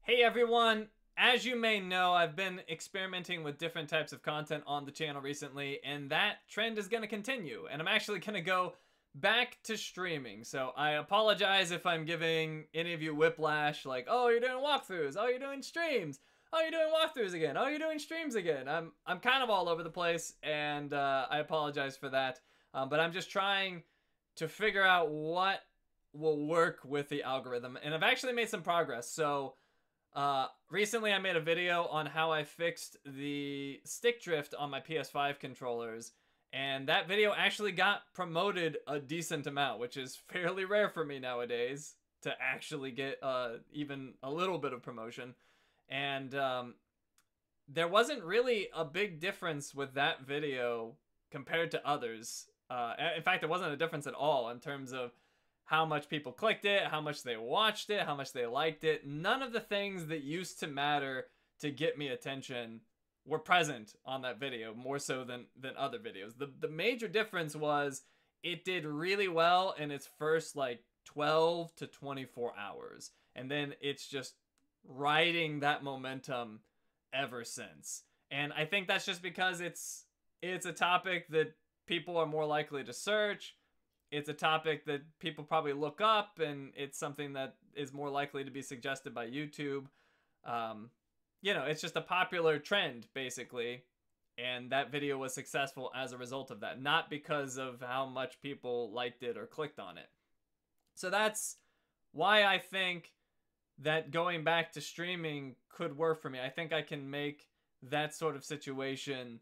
Hey everyone! As you may know, I've been experimenting with different types of content on the channel recently, and that trend is going to continue. And I'm actually going to go back to streaming. So I apologize if I'm giving any of you whiplash, like, oh, you're doing walkthroughs, oh, you're doing streams, oh, you're doing walkthroughs again, oh, you're doing streams again. I'm kind of all over the place, and I apologize for that. But I'm just trying to figure out what will work with the algorithm, and I've actually made some progress. So recently I made a video on how I fixed the stick drift on my PS5 controllers, and that video actually got promoted a decent amount, which is fairly rare for me nowadays to actually get even a little bit of promotion. And there wasn't really a big difference with that video compared to others. In fact, there wasn't a difference at all in terms of how much people clicked it, how much they watched it, how much they liked it. None of the things that used to matter to get me attention were present on that video, more so than other videos. The major difference was it did really well in its first like 12 to 24 hours. And then it's just riding that momentum ever since. And I think that's just because it's a topic that people are more likely to search. It's a topic that people probably look up, and it's something that is more likely to be suggested by YouTube. You know, it's just a popular trend, basically, and that video was successful as a result of that, not because of how much people liked it or clicked on it. So that's why I think that going back to streaming could work for me. I think I can make that sort of situation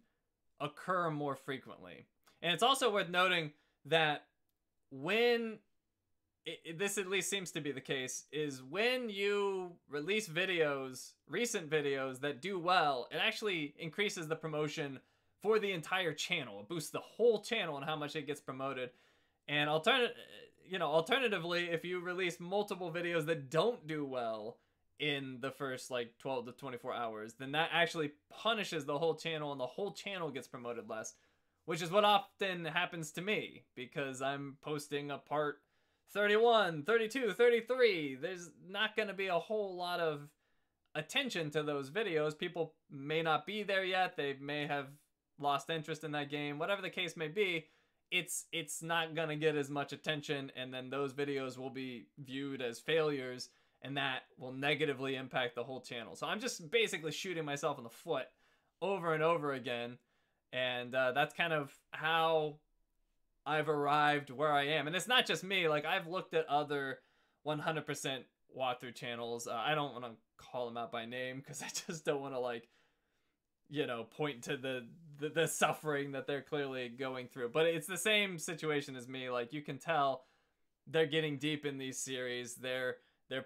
occur more frequently. And it's also worth noting that when this at least seems to be the case, is when you release videos, recent videos that do well, it actually increases the promotion for the entire channel. It boosts the whole channel and how much it gets promoted. And alternatively, if you release multiple videos that don't do well in the first like 12 to 24 hours, then that actually punishes the whole channel, and the whole channel gets promoted less. Which is what often happens to me, because I'm posting a part 31, 32, 33. There's not going to be a whole lot of attention to those videos. People may not be there yet. They may have lost interest in that game. Whatever the case may be, it's not going to get as much attention, and then those videos will be viewed as failures, and that will negatively impact the whole channel. So I'm just basically shooting myself in the foot over and over again. And that's kind of how I've arrived where I am. And it's not just me. Like, I've looked at other 100% walkthrough channels. I don't want to call them out by name because I just don't want to, like, you know, point to the suffering that they're clearly going through. But it's the same situation as me. Like, you can tell they're getting deep in these series. They're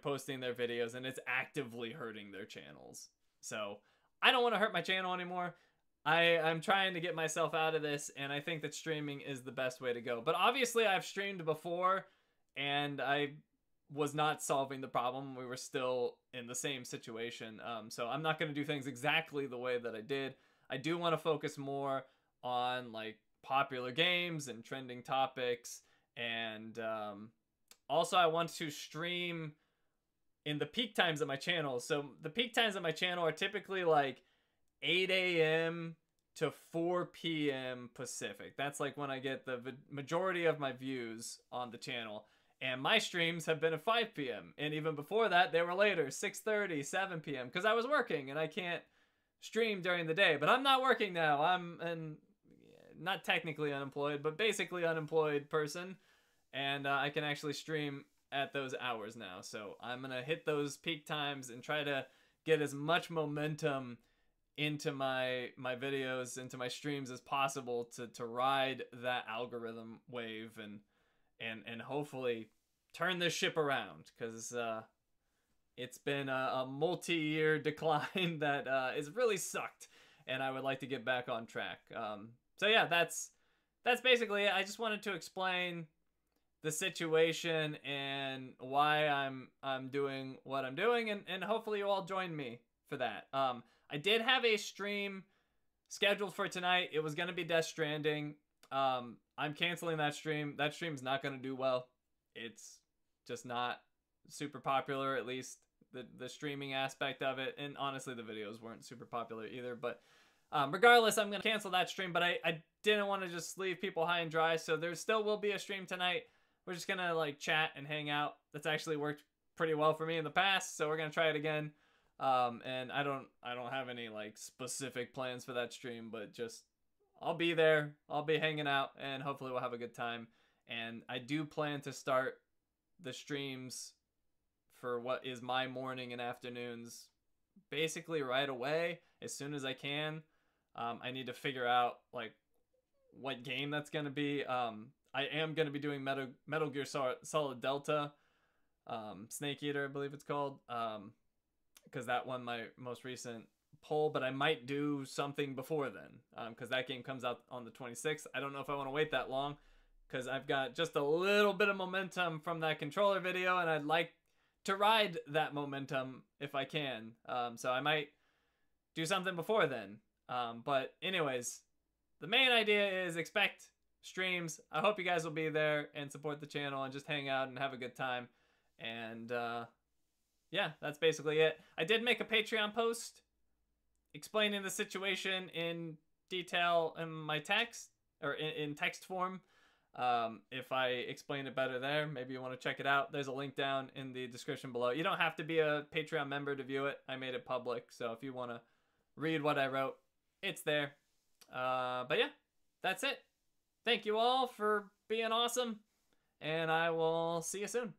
posting their videos, and it's actively hurting their channels. So I don't want to hurt my channel anymore. I'm trying to get myself out of this, and I think that streaming is the best way to go. But obviously, I've streamed before, and I was not solving the problem. We were still in the same situation. So I'm not going to do things exactly the way that I did. I do want to focus more on, like, popular games and trending topics. And also, I want to stream in the peak times of my channel. So the peak times of my channel are typically, like, 8 a.m. to 4 p.m. Pacific. That's like when I get the majority of my views on the channel. And my streams have been at 5 p.m. And even before that, they were later, 6:30, 7 p.m. Because I was working and I can't stream during the day. But I'm not working now. I'm not technically unemployed, but basically unemployed person. And I can actually stream at those hours now. So I'm going to hit those peak times and try to get as much momentum into my videos, into my streams as possible to ride that algorithm wave and hopefully turn this ship around, because it's been a multi-year decline that has really sucked, and I would like to get back on track. So yeah, that's basically it. I just wanted to explain the situation and why I'm doing what I'm doing, and hopefully you all join me for that. I did have a stream scheduled for tonight. It was going to be Death Stranding. I'm canceling that stream. That stream's not going to do well. It's just not super popular, at least the streaming aspect of it. And honestly, the videos weren't super popular either. But regardless, I'm going to cancel that stream. But I didn't want to just leave people high and dry. So there still will be a stream tonight. We're just going to like chat and hang out. That's actually worked pretty well for me in the past. So we're going to try it again. And I don't have any like specific plans for that stream, but just I'll be there. I'll be hanging out, and hopefully we'll have a good time. And I do plan to start the streams for what is my morning and afternoons basically right away, as soon as I can. I need to figure out like what game that's gonna be. I am gonna be doing Metal Gear Solid Delta, Snake Eater, I believe it's called. Because that won my most recent poll, but I might do something before then, because that game comes out on the 26th. I don't know if I want to wait that long, because I've got just a little bit of momentum from that controller video, and I'd like to ride that momentum if I can. So I might do something before then. But anyways, the main idea is expect streams. I hope you guys will be there and support the channel and just hang out and have a good time. And yeah, that's basically it. I did make a Patreon post explaining the situation in detail in my text, or in text form. If I explain it better there, maybe you want to check it out. There's a link down in the description below. You don't have to be a Patreon member to view it. I made it public, so if you want to read what I wrote, it's there. But yeah, that's it. Thank you all for being awesome, and I will see you soon.